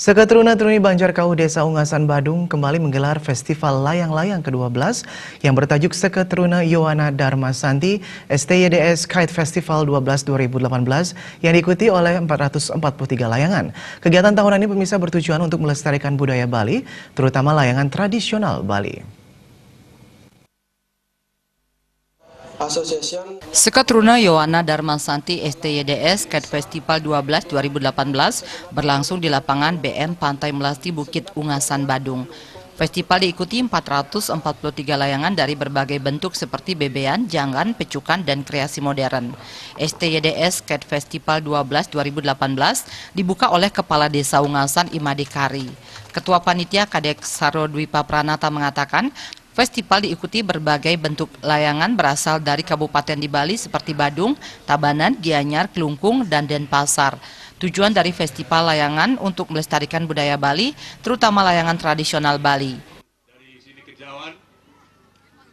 Seketruna-truni Banjarkau Desa Ungasan Badung kembali menggelar Festival Layang-Layang ke-12 yang bertajuk Seketruna Yowana Darmasanti STYDS Kite Festival 12 2018 yang diikuti oleh 443 layangan. Kegiatan tahunan ini pemirsa bertujuan untuk melestarikan budaya Bali, terutama layangan tradisional Bali. Seketruna Yowana Darmasanti STYDS Kite Festival 12 2018 berlangsung di lapangan BM Pantai Melasti Bukit Ungasan Badung. Festival diikuti 443 layangan dari berbagai bentuk seperti bebean, janggan, pecukan, dan kreasi modern. STYDS Kite Festival 12 2018 dibuka oleh Kepala Desa Ungasan Imade Kari. Ketua Panitia Kadek Sarodwipa Pranata mengatakan, festival diikuti berbagai bentuk layangan berasal dari kabupaten di Bali seperti Badung, Tabanan, Gianyar, Klungkung, dan Denpasar. Tujuan dari festival layangan untuk melestarikan budaya Bali, terutama layangan tradisional Bali. Dari sini kejauhan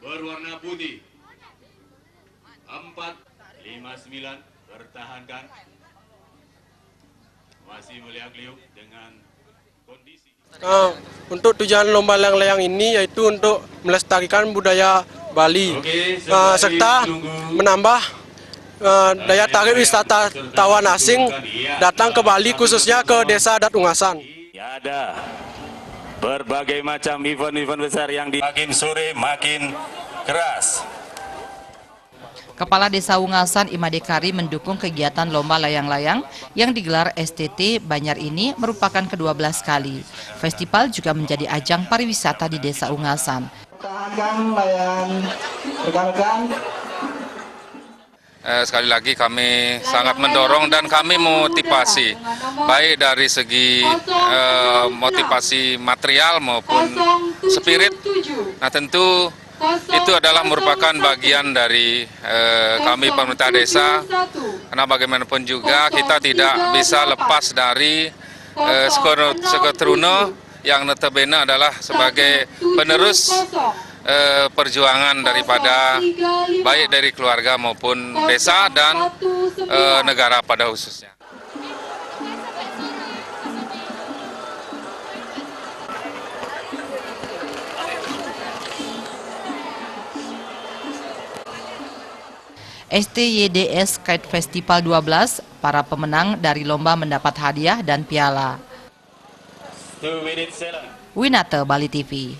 berwarna putih 459 pertahankan, masih melihat-liuk dengan kondisi. Untuk tujuan lomba layang-layang ini yaitu untuk melestarikan budaya Bali, serta menambah daya tarik wisatawan asing datang ke Bali, khususnya ke Desa Adat Ungasan. Ada berbagai macam event-event besar yang makin sore makin keras. Kepala Desa Ungasan Imade Kari mendukung kegiatan lomba layang-layang yang digelar STT Banyar ini merupakan ke-12 kali. Festival juga menjadi ajang pariwisata di Desa Ungasan. Sekali lagi kami sangat mendorong dan kami motivasi, baik dari segi motivasi material maupun spirit. Nah tentu itu adalah merupakan bagian dari kami pemerintah desa, karena bagaimanapun juga kita tidak bisa lepas dari Seketruna yang notabene adalah sebagai penerus perjuangan daripada baik dari keluarga maupun desa dan negara pada khususnya. STYDS Kite Festival 12, para pemenang dari lomba mendapat hadiah dan piala. Winata, Bali TV.